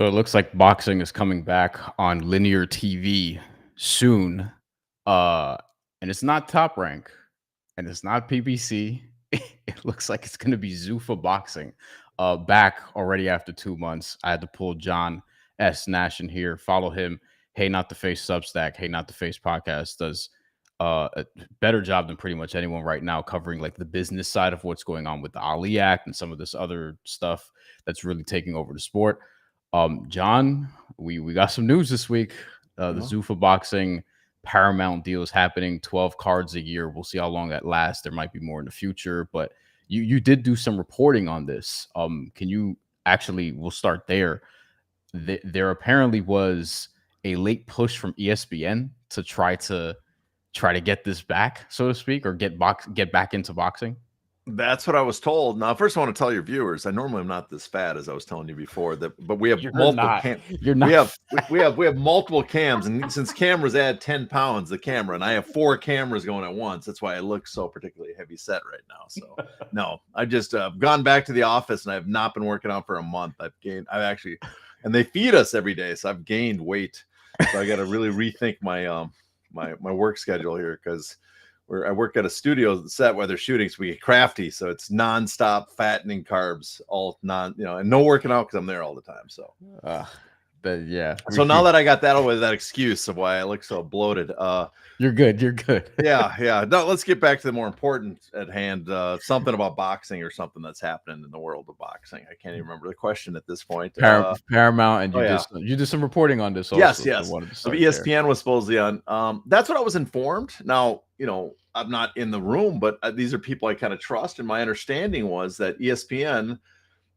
So it looks like boxing is coming back on linear TV soon. Uh and it's not Top Rank and it's not PBC. It looks like it's going to be Zuffa Boxing. Back already after 2 months. I had to pull John S. Nash in here, follow him. Hey, Not the Face Substack. Hey, Not the Face podcast does a better job than pretty much anyone right now covering like the business side of what's going on with the Ali Act and some of this other stuff that's really taking over the sport. John, we got some news this week. The Zuffa Boxing Paramount deal is happening. 12 cards a year. We'll see how long that lasts. There might be more in the future, but you did do some reporting on this. Can you actually? We'll start there. There apparently was a late push from ESPN to try to get this back, so to speak, or get back into boxing. That's what I was told. Now, first, I want to tell your viewers, I normally am not this fat, as I was telling you before. But we have multiple cams. We have multiple cams, and since cameras add 10 pounds, the camera, and I have 4 cameras going at once. That's why I look so particularly heavy set right now. So, no, I just gone back to the office, and I have not been working out for a month. And they feed us every day, so I've gained weight. So I got to really rethink my my work schedule here because. I work at a studio set where they're shooting, so we get crafty. So it's nonstop fattening carbs, all and no working out because I'm there all the time. So, yeah. So now that I got that over that excuse of why I look so bloated, you're good. You're good. yeah. No, let's get back to the more important at hand. Something about boxing or something that's happening in the world of boxing. I can't even remember the question at this point. Paramount, and you did some reporting on this. Also, yes. So ESPN was supposedly on. That's what I was informed. Now, I'm not in the room, but these are people I kind of trust. And my understanding was that ESPN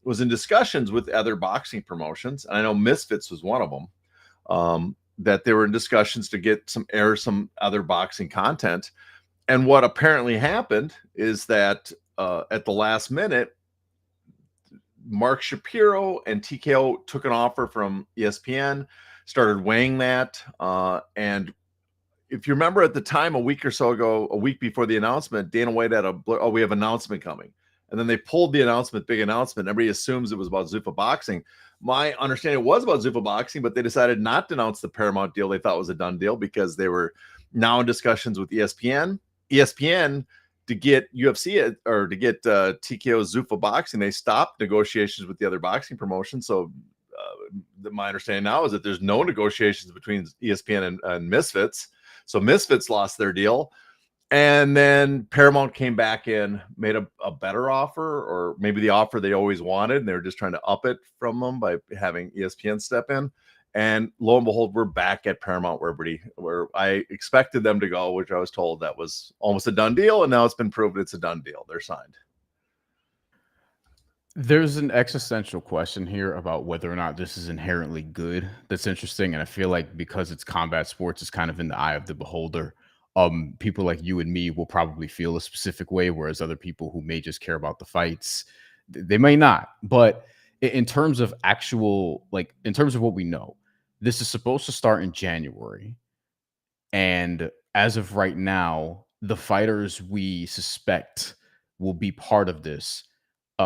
was in discussions with other boxing promotions. And I know Misfits was one of them, that they were in discussions to get some other boxing content. And what apparently happened is that at the last minute, Mark Shapiro and TKO took an offer from ESPN, started weighing that. And if you remember at the time, a week before the announcement, Dana White had we have an announcement coming. And then they pulled the announcement, big announcement. Everybody assumes it was about Zuffa Boxing. My understanding was about Zuffa Boxing, but they decided not to announce the Paramount deal they thought was a done deal because they were now in discussions with ESPN. ESPN to get UFC or to get TKO Zuffa Boxing, they stopped negotiations with the other boxing promotions. So my understanding now is that there's no negotiations between ESPN and Misfits. So Misfits lost their deal. And then Paramount came back in, made a better offer, or maybe the offer they always wanted. And they were just trying to up it from them by having ESPN step in. And lo and behold, we're back at Paramount where I expected them to go, which I was told that was almost a done deal. And now it's been proven it's a done deal. They're signed. There's an existential question here about whether or not this is inherently good. That's interesting. And I feel like because it's combat sports, it's kind of in the eye of the beholder. People like you and me will probably feel a specific way, whereas other people who may just care about the fights, they may not. But in terms of in terms of what we know, this is supposed to start in January. And as of right now, the fighters we suspect will be part of this.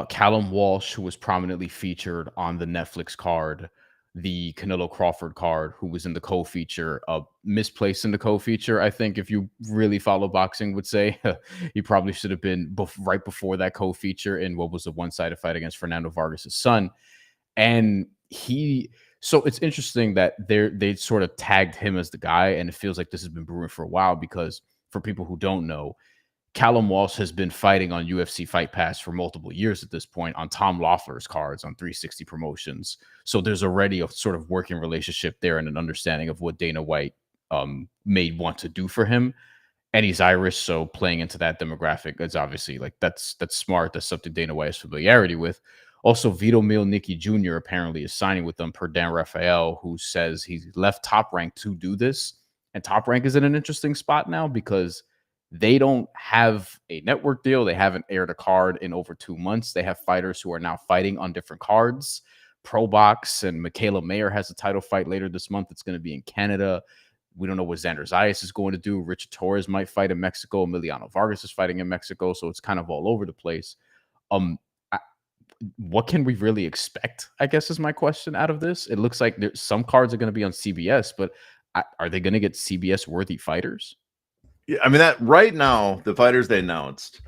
Callum Walsh, who was prominently featured on the Netflix card, the Canelo Crawford card, who was in the co-feature, misplaced in the co-feature. I think if you really follow boxing would say he probably should have been right before that co-feature in what was a one-sided fight against Fernando Vargas' son. And so it's interesting that they sort of tagged him as the guy. And it feels like this has been brewing for a while because for people who don't know, Callum Walsh has been fighting on UFC Fight Pass for multiple years at this point on Tom Loeffler's cards on 360 Promotions. So there's already a sort of working relationship there and an understanding of what Dana White may want to do for him. And he's Irish, so playing into that demographic is obviously that's smart. That's something Dana White has familiarity with. Also, Vito Mielnicki Jr. apparently is signing with them per Dan Rafael, who says he's left Top Rank to do this. And Top Rank is in an interesting spot now because they don't have a network deal. They haven't aired a card in over 2 months. They have fighters who are now fighting on different cards. Pro Box and Michaela Mayer has a title fight later this month. It's going to be in Canada. We don't know what Xander Zayas is going to do. Richard Torres might fight in Mexico. Emiliano Vargas is fighting in Mexico. So it's kind of all over the place. what can we really expect, I guess, is my question out of this. It looks like some cards are going to be on CBS, but are they going to get CBS worthy fighters? Yeah, I mean, that right now, the fighters they announced,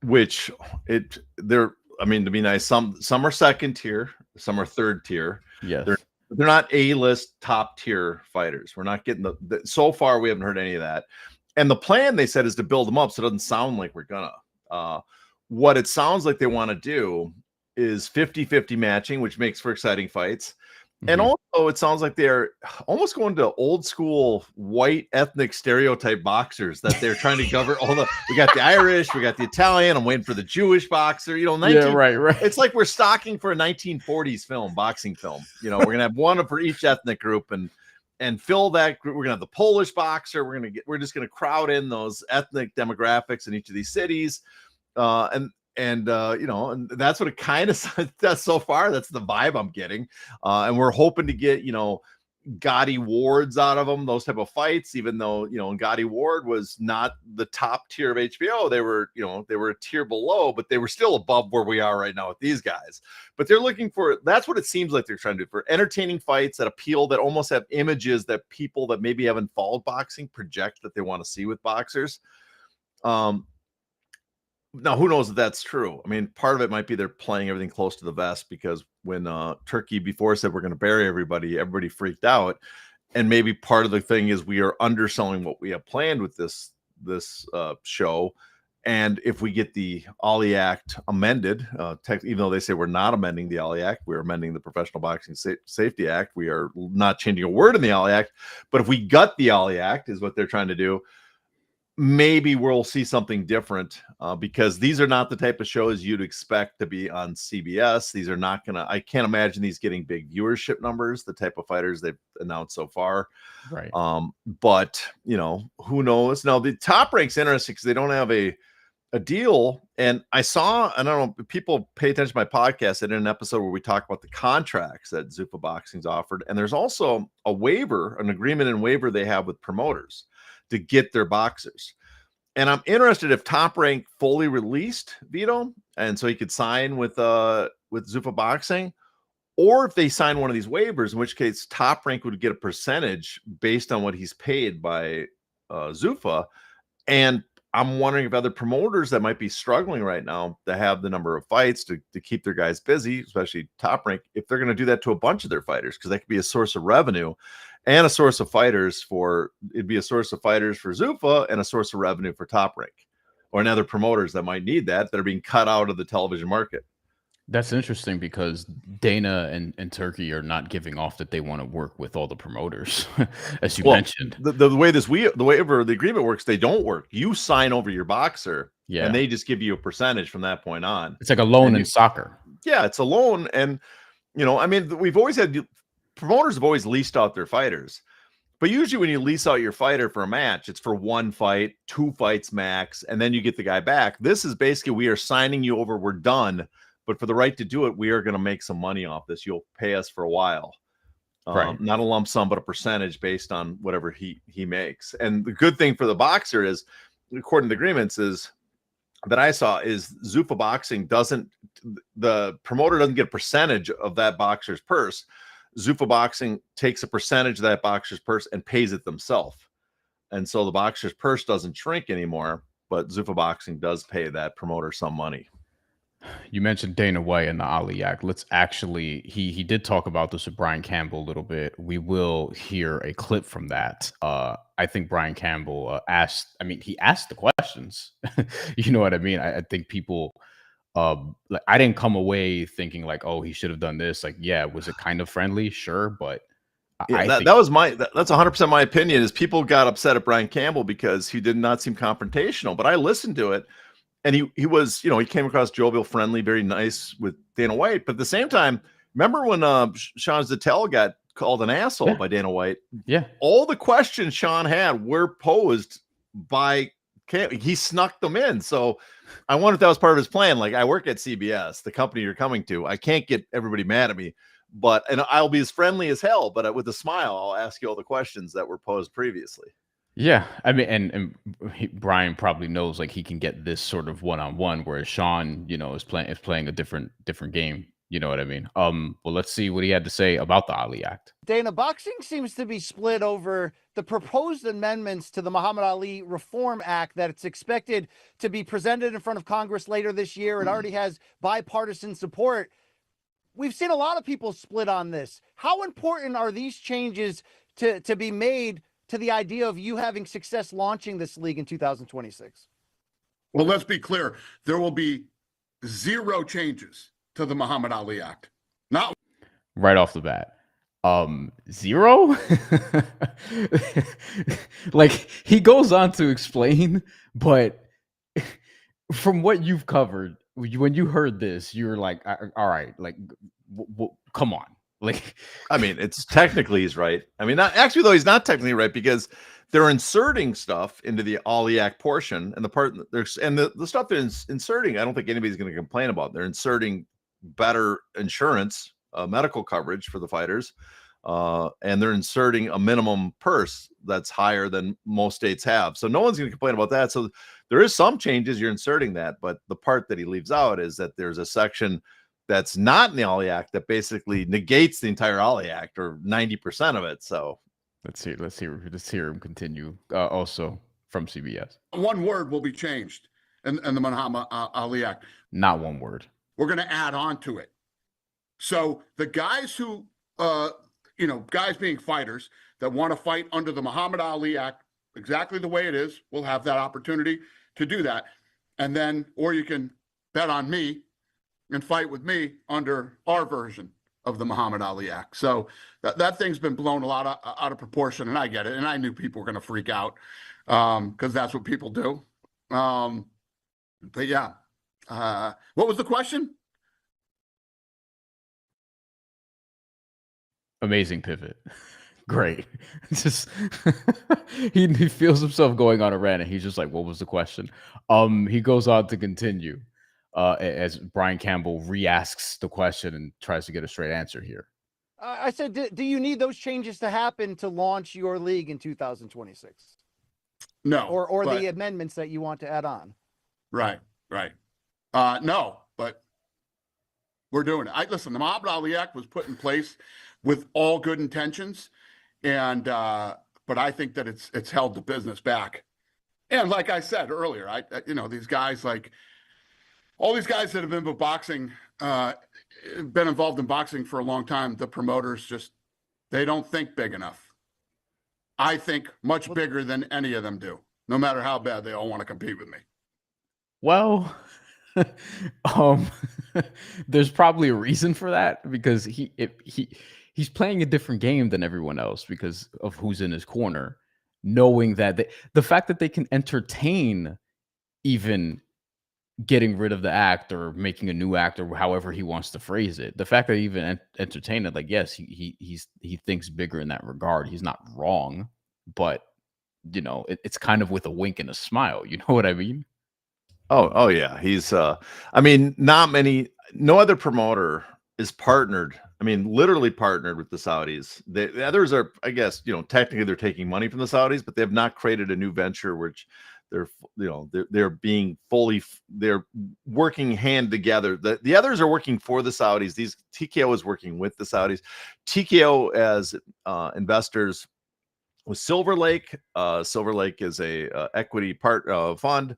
which they're, I mean, to be nice, some are second tier, some are third tier. Yes. They're not A-list top tier fighters. We're not getting so far we haven't heard any of that. And the plan, they said, is to build them up, so it doesn't sound like we're gonna. What it sounds like they want to do is 50-50 matching, which makes for exciting fights. And also, it sounds like they're almost going to old school white ethnic stereotype boxers that they're trying to cover. We got the Irish, we got the Italian. I'm waiting for the Jewish boxer. Yeah, right. It's like we're stocking for a 1940s boxing film. We're gonna have one for each ethnic group and fill that group. We're gonna have the Polish boxer. We're just gonna crowd in those ethnic demographics in each of these cities, and that's what it kind of does so far. That's the vibe I'm getting. And we're hoping to get, Gotti Wards out of them, those type of fights, even though, Gotti Ward was not the top tier of HBO. They were a tier below, but they were still above where we are right now with these guys. But they're looking for, that's what it seems like they're trying to do, for entertaining fights that appeal, that almost have images that people that maybe haven't followed boxing project that they want to see with boxers. Now, who knows if that's true? I mean, part of it might be they're playing everything close to the vest, because when Turkey before said we're going to bury everybody freaked out. And maybe part of the thing is we are underselling what we have planned with this show. And if we get the Ali Act amended, even though they say we're not amending the Ali Act, we're amending the Professional Boxing Safety Act. We are not changing a word in the Ali Act. But if we gut the Ali Act, is what they're trying to do, maybe we'll see something different, because these are not the type of shows you'd expect to be on CBS. These are not I can't imagine these getting big viewership numbers, the type of fighters they've announced so far. Right. But who knows? Now the Top Rank's interesting because they don't have a deal. And I don't know if people pay attention to my podcast. I did an episode where we talk about the contracts that Zuffa Boxing's offered. And there's also a waiver, an agreement and waiver they have with promoters to get their boxers. And I'm interested if Top Rank fully released Vito, and so he could sign with Zuffa Boxing, or if they sign one of these waivers, in which case Top Rank would get a percentage based on what he's paid by Zuffa. And I'm wondering if other promoters that might be struggling right now to have the number of fights to keep their guys busy, especially Top Rank, if they're going to do that to a bunch of their fighters, because that could be a source of revenue and a source of fighters it'd be a source of fighters for Zuffa and a source of revenue for Top Rank or other promoters that might need that are being cut out of the television market. That's interesting because Dana and Turkey are not giving off that they want to work with all the promoters, as you mentioned. The way the agreement works, they don't work. You sign over your boxer, and they just give you a percentage from that point on. It's like a loan in soccer. Yeah, it's a loan, and I mean, we've always had promoters have always leased out their fighters, but usually when you lease out your fighter for a match, it's for one fight, 2 fights max, and then you get the guy back. This is basically, we are signing you over, we're done. But for the right to do it, we are going to make some money off this. You'll pay us for a while. Right. Not a lump sum, but a percentage based on whatever he makes. And the good thing for the boxer is, according to the agreements, is that I saw is Zuffa Boxing the promoter doesn't get a percentage of that boxer's purse. Zuffa Boxing takes a percentage of that boxer's purse and pays it themselves. And so the boxer's purse doesn't shrink anymore, but Zuffa Boxing does pay that promoter some money. You mentioned Dana White and the Ali Act. Let's actually, he did talk about this with Brian Campbell a little bit. We will hear a clip from that. I think Brian Campbell he asked the questions. You know what I mean? I think people, I didn't come away thinking like, oh, he should have done this. Like, yeah, was it kind of friendly? Sure. But that's 100% my opinion, is people got upset at Brian Campbell because he did not seem confrontational, but I listened to it. And he was, he came across jovial, friendly, very nice with Dana White. But at the same time, remember when Sean Zattel got called an asshole by Dana White? Yeah. All the questions Sean had were posed by he snuck them in. So I wonder if that was part of his plan. Like, I work at CBS, the company you're coming to. I can't get everybody mad at me, and I'll be as friendly as hell. But with a smile, I'll ask you all the questions that were posed previously. Yeah, I mean, Brian probably knows like he can get this sort of one-on-one, whereas Sean, is playing a different game. You know what I mean? Well, let's see what he had to say about the Ali Act. Dana, boxing seems to be split over the proposed amendments to the Muhammad Ali Reform Act that it's expected to be presented in front of Congress later this year. It already has bipartisan support. We've seen a lot of people split on this. How important are these changes to be made to the idea of you having success launching this league in 2026? Well, let's be clear. There will be zero changes to the Muhammad Ali Act. Not Right off the bat. Zero? Like he goes on to explain, but from what you've covered, when you heard this, you were like, all right, like, come on. Like, I mean, it's technically he's right. I mean, actually, though, he's not technically right because they're inserting stuff into the Ali Act portion, and the stuff they're inserting, I don't think anybody's going to complain about. They're inserting better insurance, medical coverage for the fighters, and they're inserting a minimum purse that's higher than most states have. So no one's going to complain about that. So there is some changes. You're inserting that, but the part that he leaves out is that there's a section that's not in the Ali Act that basically negates the entire Ali Act or 90% of it. So let's hear him continue. Also from CBS. one word will be changed in the Muhammad Ali Act. Not one word. We're going to add on to it. So the guys who, guys being fighters that want to fight under the Muhammad Ali Act, exactly the way it is, will have that opportunity to do that. And then, or you can bet on me and fight with me under our version of the Muhammad Ali Act. So that thing's been blown a lot out of proportion, and I get it. And I knew people were going to freak out because that's what people do. But yeah, what was the question? Amazing pivot. Great. Just he feels himself going on a rant, and he's just like, "What was the question?" He goes on to continue as Brian Campbell re-asks the question and tries to get a straight answer here. I said, do you need those changes to happen to launch your league in 2026? No. Or the amendments that you want to add on? Right. No, but we're doing it. Listen, the Muhammad Ali Act was put in place with all good intentions, and but I think that it's held the business back. And like I said earlier, these guys, like all these guys that have been been involved in boxing for a long time, the promoters they don't think big enough. I think much bigger than any of them do, no matter how bad they all want to compete with me. Well, there's probably a reason for that because he's playing a different game than everyone else because of who's in his corner, knowing that the fact that they can entertain even getting rid of the act or making a new act or however he wants to phrase it. The fact that he even entertain it, like, yes, he thinks bigger in that regard. He's not wrong, but it's kind of with a wink and a smile. You know what I mean? Oh yeah. He's I mean, no other promoter is partnered. I mean, literally partnered with the Saudis. The others are, I guess, technically they're taking money from the Saudis, but they have not created a new venture which they're working hand together. The others are working for the Saudis. TKO is working with the Saudis. TKO as investors with Silver Lake. Silver Lake is a equity fund,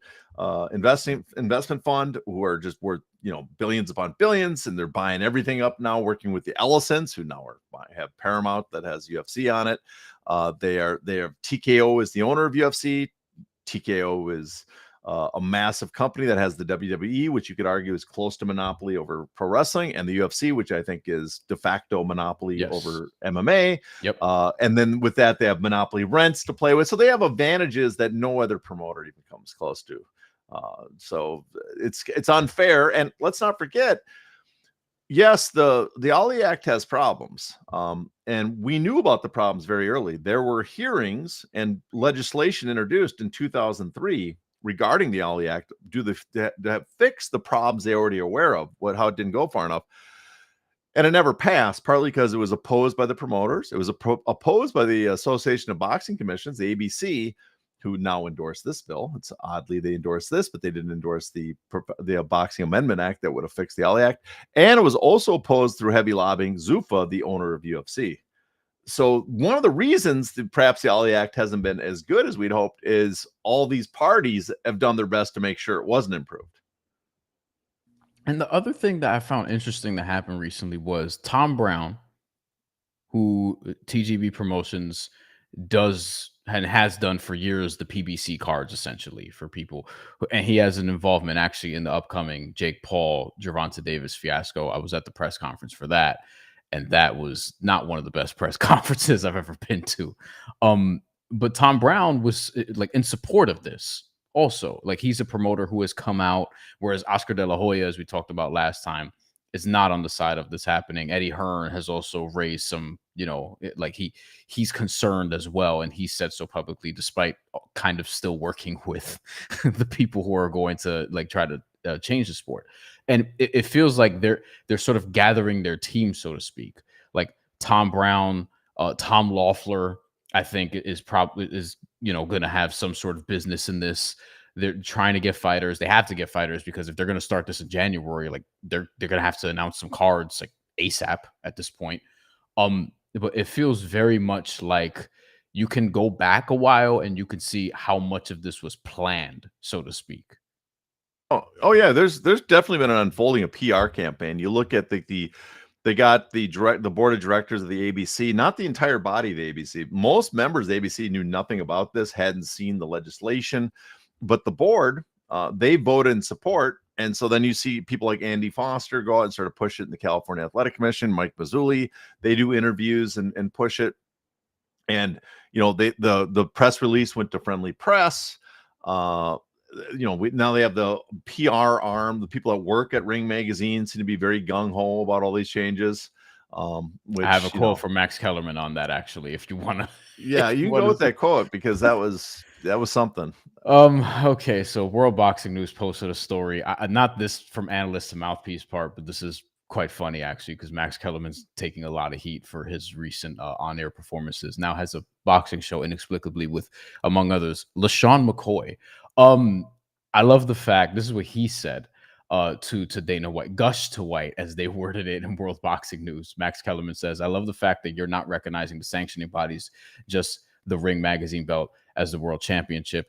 investment fund who are just worth billions upon billions, and they're buying everything up now. Working with the Ellisons, who now have Paramount that has UFC on it. They have TKO is the owner of UFC. TKO is a massive company that has the WWE, which you could argue is close to monopoly over pro wrestling, and the UFC, which I think is de facto monopoly over MMA. Yep. And then with that, they have monopoly rents to play with. So they have advantages that no other promoter even comes close to. So it's unfair. And let's not forget, yes, the Ali Act has problems. And we knew about the problems very early. There were hearings and legislation introduced in 2003 regarding the Ali Act to fix the problems they already aware of, how it didn't go far enough. And it never passed, partly because it was opposed by the promoters. It was opposed by the Association of Boxing Commissions, the ABC, who now endorse this bill. It's oddly they endorsed this, but they didn't endorse the Boxing Amendment Act that would have fixed the Ali Act. And it was also opposed through heavy lobbying Zuffa, the owner of UFC. So one of the reasons that perhaps the Ali Act hasn't been as good as we'd hoped is all these parties have done their best to make sure it wasn't improved. And the other thing that I found interesting that happened recently was Tom Brown, who TGB Promotions does and has done for years the PBC cards essentially for people, and he has an involvement actually in the upcoming Jake Paul Gervonta Davis fiasco. I was at the press conference for that, and that was not one of the best press conferences I've ever been to. But Tom Brown was like in support of this also. Like, he's a promoter who has come out, whereas Oscar De La Hoya, as we talked about last time, is not on the side of this happening. Eddie Hearn has also raised some, like he's concerned as well, and he said so publicly, despite kind of still working with the people who are going to like try to change the sport. And it feels like they're sort of gathering their team, so to speak. Like Tom Brown, Tom Loeffler, I think is probably going to have some sort of business in this. They're trying to get fighters. They have to get fighters because if they're going to start this in January, like they're going to have to announce some cards like ASAP at this point. But it feels very much like you can go back a while and you can see how much of this was planned, so to speak. Oh yeah. There's definitely been an unfolding of PR campaign. You look at they got the board of directors of the ABC, not the entire body of the ABC. Most members of the ABC knew nothing about this, hadn't seen the legislation. But the board, they voted in support. And so then you see people like Andy Foster go out and sort of push it in the California Athletic Commission, Mike Mazzulli, they do interviews and push it. And, the press release went to Friendly Press. Now they have the PR arm. The people that work at Ring Magazine seem to be very gung-ho about all these changes. Which, I have a quote from Max Kellerman on that, actually, if you want to. Yeah, you can go with that quote because that was something. Okay, so World Boxing News posted a story, not this from Analyst to Mouthpiece part, but this is quite funny actually, because Max Kellerman's taking a lot of heat for his recent on-air performances. Now has a boxing show inexplicably with, among others, LaShawn McCoy. I love the fact, this is what he said to Dana White, gush to White, as they worded it in World Boxing News. Max Kellerman says, "I love the fact that you're not recognizing the sanctioning bodies, just the Ring Magazine belt as the world championship.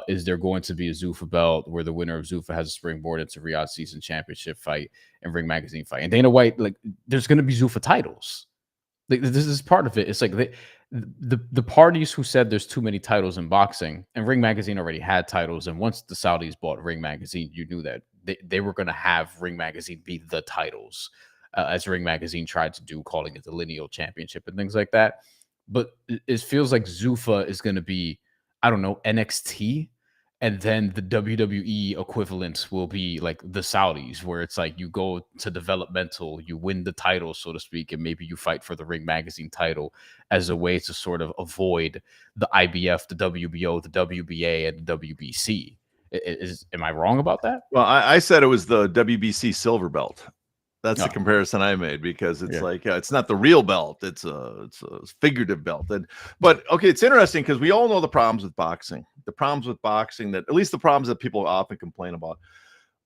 Is there going to be a Zuffa belt where the winner of Zuffa has a springboard into Riyadh season championship fight and Ring Magazine fight?" And Dana White, like, there's going to be Zuffa titles. Like, this is part of it. It's like the parties who said there's too many titles in boxing, and Ring Magazine already had titles. And once the Saudis bought Ring Magazine, you knew that they were going to have Ring Magazine be the titles, as Ring Magazine tried to do, calling it the lineal championship and things like that. But it feels like Zuffa is going to be, I don't know, NXT, and then the WWE equivalent will be like the Saudis, where it's like you go to developmental, you win the title, so to speak, and maybe you fight for the Ring Magazine title as a way to sort of avoid the IBF, the WBO, the WBA, and the WBC. Am I wrong about that? Well, I said it was the WBC silver belt. That's the comparison I made, because it's like it's not the real belt; it's a figurative belt. But okay, it's interesting because we all know the problems with boxing. The problems with boxing, that at least the problems that people often complain about: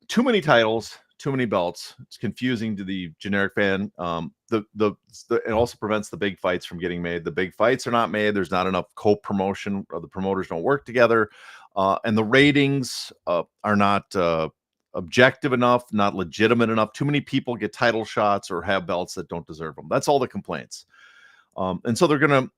too many titles, too many belts. It's confusing to the generic fan. It also prevents the big fights from getting made. The big fights are not made. There's not enough co-promotion, or the promoters don't work together, and the ratings are not objective enough, not legitimate enough. Too many people get title shots or have belts that don't deserve them. That's all the complaints. And so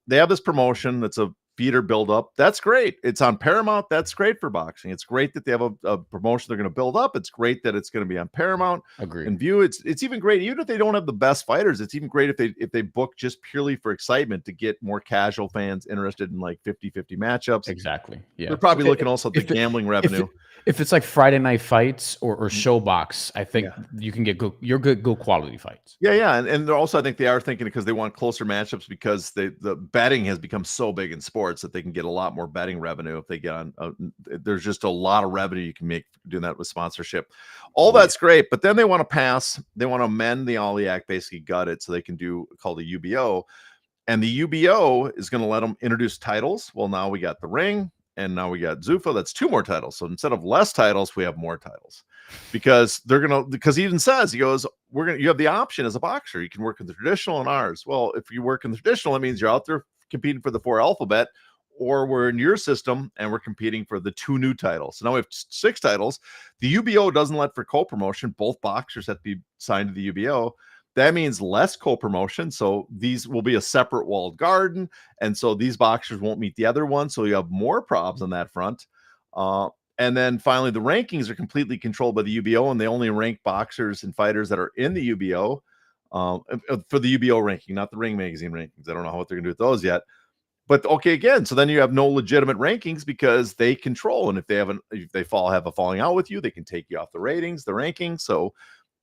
they have this promotion that's a feeder build up. That's great. It's on Paramount. That's great for boxing. It's great that they have a promotion they're going to build up. It's great that it's going to be on Paramount. Agreed. And View. It's even great, even if they don't have the best fighters. It's even great if they book just purely for excitement, to get more casual fans interested in like 50-50 matchups. Exactly. Yeah. They're probably looking also at the gambling revenue. If it's like Friday night fights or Showbox, I think you can get good quality fights. Yeah. And they're also, I think they are thinking because they want closer matchups because the betting has become so big in sports that they can get a lot more betting revenue if they get on. There's just a lot of revenue you can make doing that with sponsorship. All that's great, but then they want to amend the Ollie Act, basically gut it so they can do called a UBO. And the UBO is going to let them introduce titles. Well, now we got the ring and now we got Zuffa. That's 2 more titles. So instead of less titles, we have more titles because he even says, he goes, you have the option as a boxer. You can work in the traditional and ours. Well, if you work in the traditional, it means you're out there competing for the 4 alphabet, or we're in your system and we're competing for the 2 new titles. So now we have 6 titles. The UBO doesn't let for co-promotion. Both boxers have to be signed to the UBO. That means less co-promotion. So these will be a separate walled garden. And so these boxers won't meet the other one. So you have more problems on that front. And then finally, the rankings are completely controlled by the UBO, and they only rank boxers and fighters that are in the UBO for the UBO ranking, not the Ring Magazine rankings. I don't know what they're going to do with those yet. But okay, again, so then you have no legitimate rankings because they control. And if they have a falling out with you, they can take you off the ratings, the rankings. So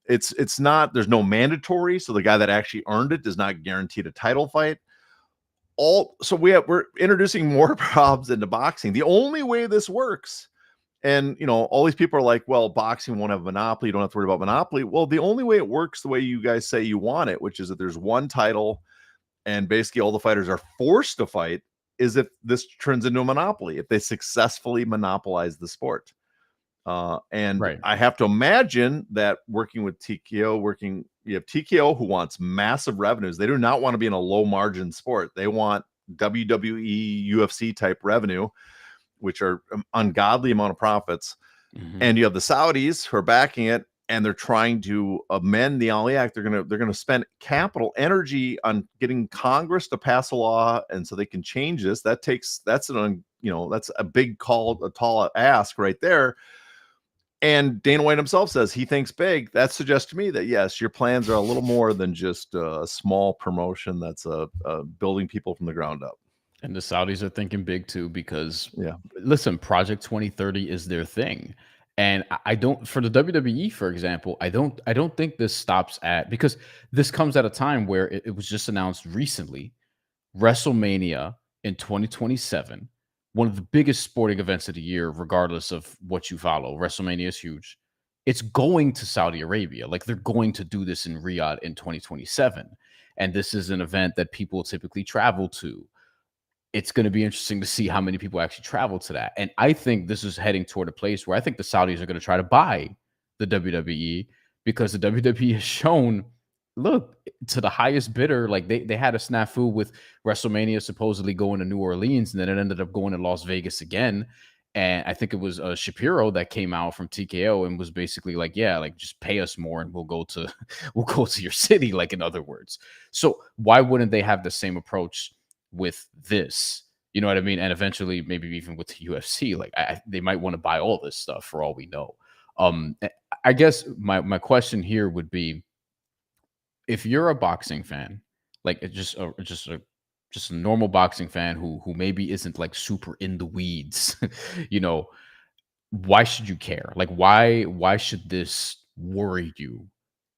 it's not, there's no mandatory. So the guy that actually earned it does not guaranteed a title fight. So we're introducing more problems into boxing. The only way this works, and all these people are like, well, boxing won't have a monopoly. You don't have to worry about monopoly. Well, the only way it works the way you guys say you want it, which is that there's one title and basically all the fighters are forced to fight, is if this turns into a monopoly, if they successfully monopolize the sport. And Right. I have to imagine that working with TKO, you have TKO who wants massive revenues. They do not want to be in a low margin sport. They want WWE, UFC type revenue, which are ungodly amount of profits. Mm-hmm. And you have the Saudis who are backing it, and they're trying to amend the Ali Act. They're gonna spend capital energy on getting Congress to pass a law, and so they can change this. That's a big call, a tall ask right there. And Dana White himself says he thinks big. That suggests to me that yes, your plans are a little more than just a small promotion that's building people from the ground up. And the Saudis are thinking big too, because listen, Project 2030 is their thing. And I don't, for the WWE, for example, I don't think this stops at, because this comes at a time where it was just announced recently, WrestleMania in 2027, one of the biggest sporting events of the year, regardless of what you follow. WrestleMania is huge. It's going to Saudi Arabia. Like, they're going to do this in Riyadh in 2027. And this is an event that people typically travel to. It's going to be interesting to see how many people actually travel to that. And I think this is heading toward a place where I think the Saudis are going to try to buy the WWE, because the WWE has shown, look, to the highest bidder. Like, they had a snafu with WrestleMania supposedly going to New Orleans, and then it ended up going to Las Vegas again. And I think it was Shapiro that came out from TKO and was basically like, yeah, like, just pay us more and we'll go to your city, like, in other words. So why wouldn't they have the same approach with this? You know what I mean? And eventually maybe even with the UFC, like, they might want to buy all this stuff for all we know. I guess my question here would be, if you're a boxing fan, like, just a normal boxing fan who maybe isn't like super in the weeds, why should you care? Like, why should this worry you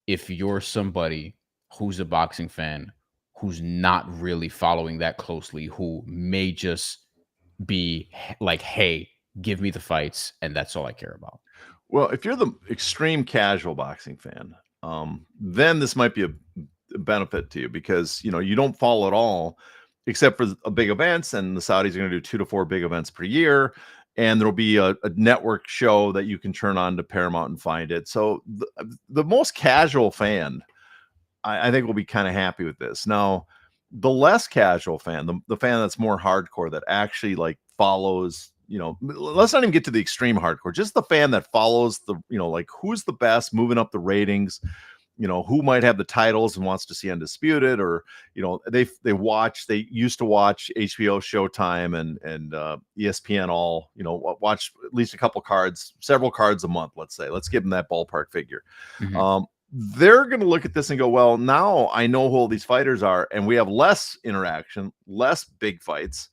if you're somebody who's a boxing fan who's not really following that closely, who may just be like, hey, give me the fights and that's all I care about? Well, if you're the extreme casual boxing fan, then this might be a benefit to you, because you don't follow it all except for big events, and the Saudis are going to do 2 to 4 big events per year, and there'll be a network show that you can turn on to Paramount and find it. So the most casual fan, I think, will be kind of happy with this. Now, the less casual fan, the fan that's more hardcore, that actually like follows, let's not even get to the extreme hardcore, just the fan that follows the, like, who's the best, moving up the ratings, who might have the titles and wants to see Undisputed, or, they used to watch HBO, Showtime, and ESPN, all, watch at least a couple cards, several cards a month, let's say. Let's give them that ballpark figure. Mm-hmm. They're going to look at this and go, well, now I know who all these fighters are, and we have less interaction, less big fights.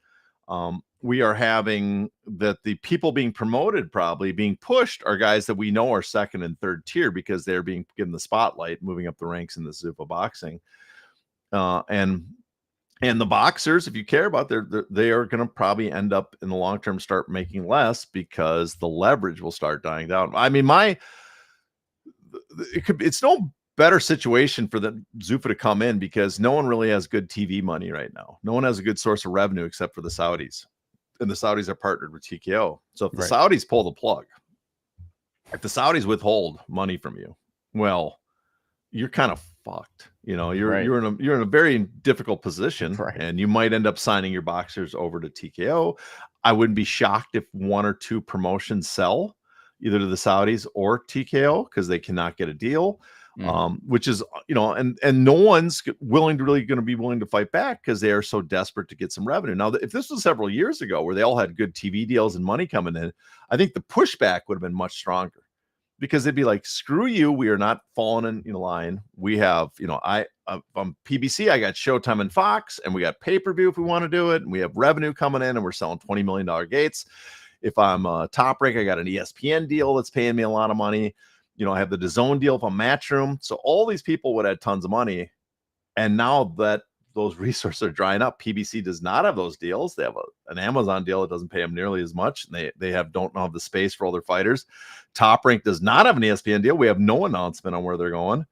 we are having that the people being promoted, probably being pushed, are guys that we know are second and third tier because they're being given the spotlight, moving up the ranks in the Zuffa Boxing. And the boxers, if you care about, they are going to probably end up in the long term start making less because the leverage will start dying down. I mean, it's no better situation for the Zuffa to come in because no one really has good TV money right now. No one has a good source of revenue except for the Saudis, and the Saudis are partnered with TKO. So if the Saudis pull the plug, if the Saudis withhold money from you, well, you're kind of fucked. You know, you're in a very difficult position, and you might end up signing your boxers over to TKO. I wouldn't be shocked if one or two promotions sell either to the Saudis or TKO because they cannot get a deal. Which is, you know, and no one's going to be willing to fight back because they are so desperate to get some revenue. Now, if this was several years ago where they all had good TV deals and money coming in, I think the pushback would have been much stronger because they'd be like, screw you. We are not falling in line. We have, you know, I'm PBC, I got Showtime and Fox, and we got pay-per-view if we want to do it. And we have revenue coming in and we're selling $20 million gates. If I'm Top Rank, I got an ESPN deal that's paying me a lot of money. You know, I have the DAZN deal from Matchroom. So all these people would have tons of money. And now that those resources are drying up, PBC does not have those deals. They have an Amazon deal that doesn't pay them nearly as much. And they don't have the space for all their fighters. Top Rank does not have an ESPN deal. We have no announcement on where they're going.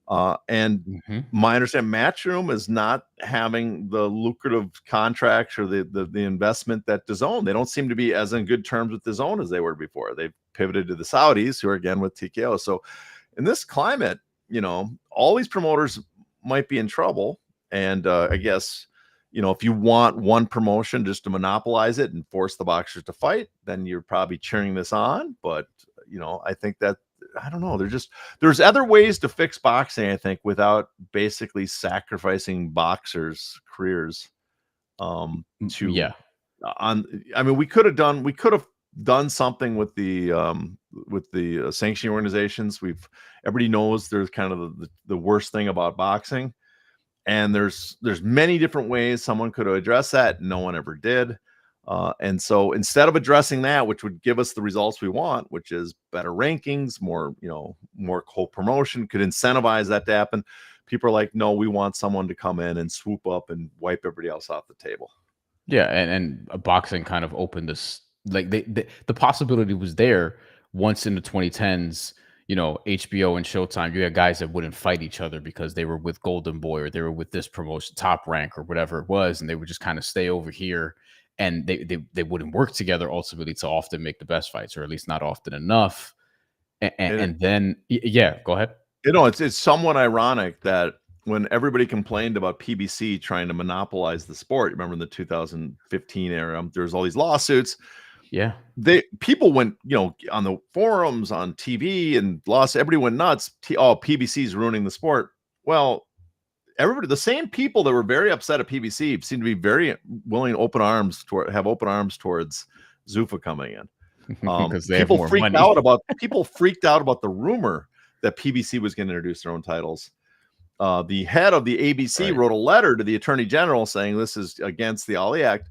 My understanding, Matchroom is not having the lucrative contracts or the investment that DAZN. They don't seem to be as in good terms with DAZN as they were before. They've pivoted to the Saudis, who are again with TKO. So in this climate, you know, all these promoters might be in trouble. And I guess, you know, if you want one promotion just to monopolize it and force the boxers to fight, then you're probably cheering this on. But, you know, I think that, I don't know. There's other ways to fix boxing, I think, without basically sacrificing boxers' careers. I mean, we could have done something with the sanctioning organizations. Everybody knows there's kind of the worst thing about boxing, and there's many different ways someone could have addressed that. No one ever did. And so instead of addressing that, which would give us the results we want, which is better rankings, more co-promotion, could incentivize that to happen. People are like, no, we want someone to come in and swoop up and wipe everybody else off the table. Yeah. And boxing kind of opened this, like the possibility was there once in the 2010s, you know, HBO and Showtime, you had guys that wouldn't fight each other because they were with Golden Boy or they were with this promotion, Top Rank or whatever it was. And they would just kind of stay over here. And they wouldn't work together ultimately to often make the best fights, or at least not often enough. And then, go ahead. You know, it's somewhat ironic that when everybody complained about PBC trying to monopolize the sport, remember in the 2015 era, there's all these lawsuits. Yeah, people went, you know, on the forums, on TV, and everybody went nuts. PBC's ruining the sport. Well, everybody, the same people that were very upset at PBC seem to be very willing to have open arms towards Zuffa coming in. Because people freaked out about the rumor that PBC was going to introduce their own titles. The head of the ABC wrote a letter to the Attorney General saying this is against the Ali Act.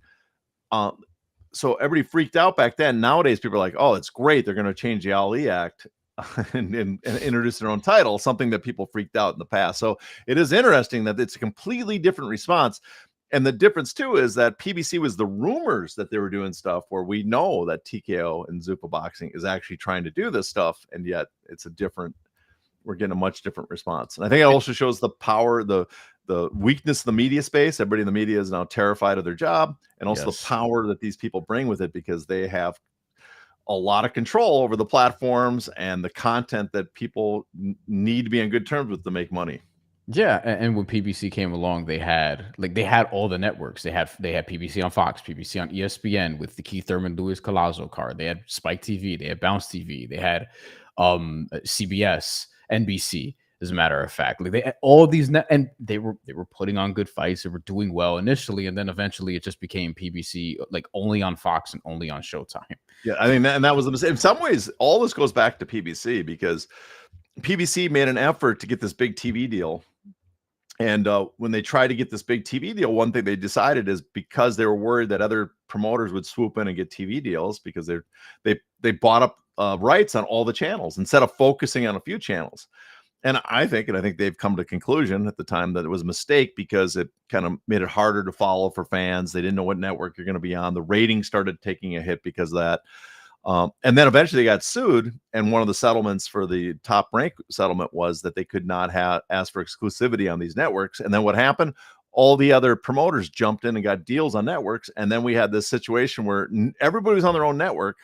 So everybody freaked out back then. Nowadays, people are like, oh, it's great. They're going to change the Ali Act and introduce their own title, something that people freaked out in the past. So it is interesting that it's a completely different response. And the difference too is that PBC was the rumors that they were doing stuff where we know that TKO and Zuffa Boxing is actually trying to do this stuff. And yet we're getting a much different response. And I think it also shows the power, the weakness of the media space. Everybody in the media is now terrified of their job, and also the power that these people bring with it because they have a lot of control over the platforms and the content that people need to be on good terms with to make money. Yeah, and when PBC came along, they had all the networks. They had PBC on Fox, PBC on ESPN with the Keith Thurman, Luis Collazo card. They had Spike TV, they had Bounce TV, they had CBS, NBC. As a matter of fact, like they had all these and they were putting on good fights. They were doing well initially, and then eventually it just became PBC, like only on Fox and only on Showtime. Yeah, I think that was the mistake. In some ways, all this goes back to PBC because PBC made an effort to get this big TV deal, And when they tried to get this big TV deal, one thing they decided is because they were worried that other promoters would swoop in and get TV deals, because they bought up rights on all the channels instead of focusing on a few channels. And I think they've come to a conclusion at the time that it was a mistake, because it kind of made it harder to follow for fans. They didn't know what network you're going to be on. The ratings started taking a hit because of that. And then eventually they got sued. And one of the settlements for the Top Rank settlement was that they could not ask for exclusivity on these networks. And then what happened? All the other promoters jumped in and got deals on networks. And then we had this situation where everybody was on their own network,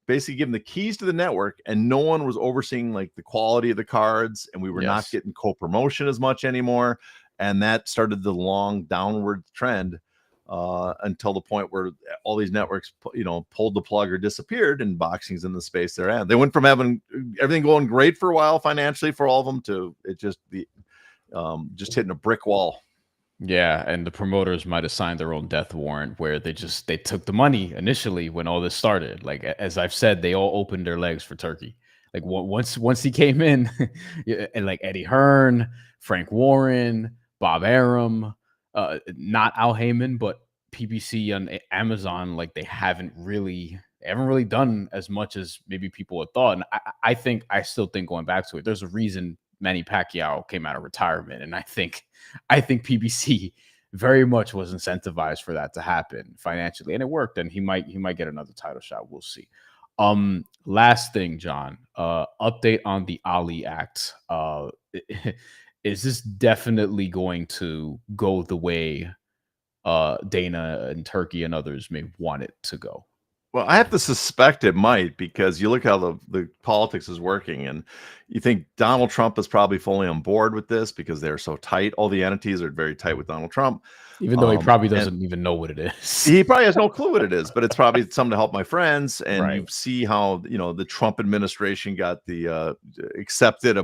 basically given the keys to the network, and no one was overseeing like the quality of the cards, and we were not getting co-promotion as much anymore. And that started the long downward trend until the point where all these networks, pulled the plug or disappeared, and boxing's in the space they're at. They went from having everything going great for a while financially for all of them to it just hitting a brick wall. Yeah, and the promoters might have signed their own death warrant, where they took the money initially when all this started. Like, as I've said, they all opened their legs for Turkey. Like, once he came in, and like Eddie Hearn, Frank Warren, Bob Arum, not Al Heyman, but PBC on Amazon, like they haven't really done as much as maybe people had thought. And I still think, going back to it, there's a reason Manny Pacquiao came out of retirement, and I think PBC very much was incentivized for that to happen financially, and it worked. And he might get another title shot. We'll see. Last thing, John, update on the Ali Act. Is this definitely going to go the way Dana and Turkey and others may want it to go? Well, I have to suspect it might, because you look how the politics is working, and you think Donald Trump is probably fully on board with this because they're so tight. All the entities are very tight with Donald Trump. Even though he probably doesn't even know what it is. He probably has no clue what it is, but it's probably something to help my friends. And Right. You see how, the Trump administration got the accepted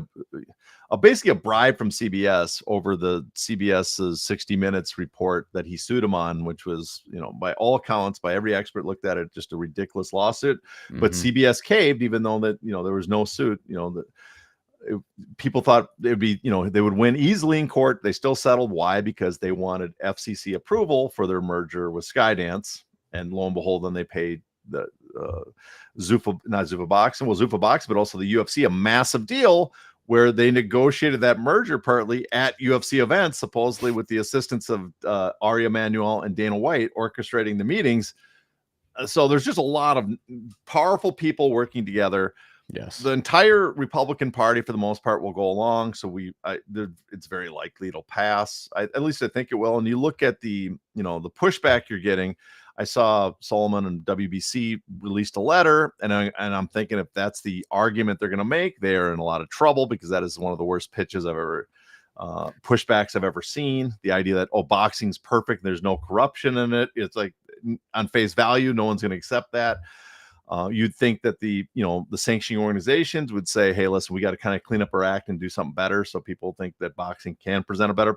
basically a bribe from CBS over the CBS's 60 Minutes report that he sued him on, which was, by all accounts, by every expert looked at it, just a ridiculous lawsuit. But CBS caved, even though that, there was no suit, people thought it would be, they would win easily in court. They still settled. Why? Because they wanted FCC approval for their merger with Skydance. And lo and behold, then they paid the Zuffa Boxing, but also the UFC a massive deal, where they negotiated that merger partly at UFC events, supposedly with the assistance of Ari Emanuel and Dana White orchestrating the meetings. So there's just a lot of powerful people working together. Yes, the entire Republican Party, for the most part, will go along. So it's very likely it'll pass. At least I think it will. And you look at the pushback you're getting. I saw Solomon and WBC released a letter, and I'm thinking, if that's the argument they're going to make, they're in a lot of trouble, because that is one of the worst pitches pushbacks I've ever seen. The idea that, boxing's perfect, there's no corruption in it. It's like, on face value, no one's going to accept that. You'd think that the sanctioning organizations would say, hey, listen, we got to kind of clean up our act and do something better, so people think that boxing can present a better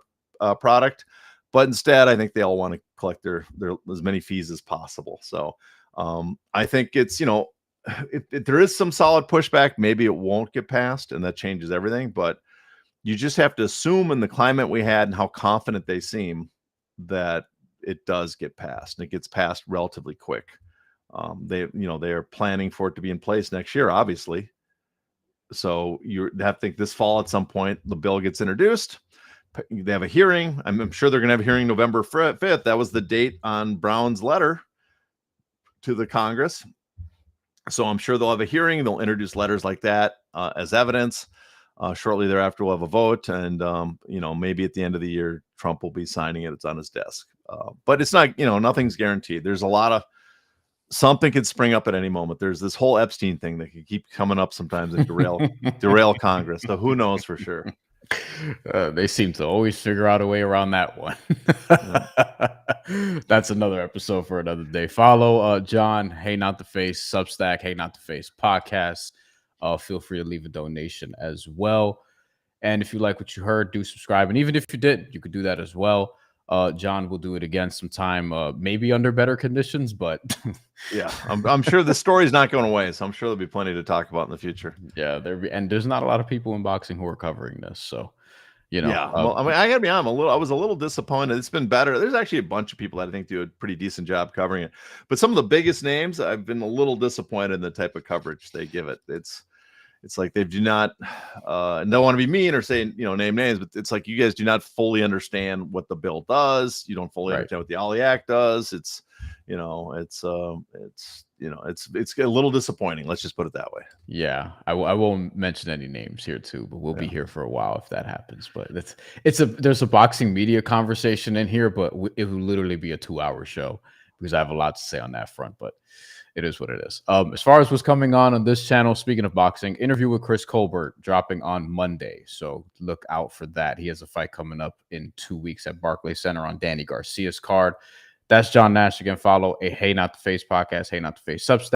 product. But instead, I think they all want to collect their as many fees as possible. So I think it's, if there is some solid pushback, maybe it won't get passed, and that changes everything. But you just have to assume, in the climate we had and how confident they seem, that it does get passed, and it gets passed relatively quick. They are planning for it to be in place next year, obviously. So you have to think this fall at some point the bill gets introduced. They have a hearing. I'm sure they're going to have a hearing November 5th. That was the date on Brown's letter to the Congress. So I'm sure they'll have a hearing. They'll introduce letters like that as evidence. Shortly thereafter, we'll have a vote. And, maybe at the end of the year, Trump will be signing it. It's on his desk. But it's not, nothing's guaranteed. There's a lot of something could spring up at any moment. There's this whole Epstein thing that could keep coming up sometimes and derail Congress. So who knows for sure. They seem to always figure out a way around that one. That's another episode for another day. Follow John, Hey Not the Face, Substack, Hey Not the Face podcast. Feel free to leave a donation as well. And if you like what you heard, do subscribe. And even if you did, you could do that as well. John will do it again sometime, maybe under better conditions, but yeah, I'm sure the story's not going away, so I'm sure there'll be plenty to talk about in the future. Yeah, and there's not a lot of people in boxing who are covering this, so You know, Yeah, well, I mean, I gotta be honest, I was a little disappointed. It's been better. There's actually a bunch of people that I think do a pretty decent job covering it, but some of the biggest names, I've been a little disappointed in the type of coverage they give it. It's like they do not, don't want to be mean or say, name names, but it's like you guys do not fully understand what the bill does. You don't fully understand what the Ollie Act does. It's a little disappointing. Let's just put it that way. Yeah, I won't mention any names here too, but we'll be here for a while if that happens. But there's a boxing media conversation in here, but it will literally be a 2-hour show because I have a lot to say on that front. But it is what it is. As far as what's coming on this channel, speaking of boxing, interview with Chris Colbert dropping on Monday. So look out for that. He has a fight coming up in 2 weeks at Barclays Center on Danny Garcia's card. That's John Nash. Again, follow a Hey Not the Face podcast, Hey Not the Face Substack.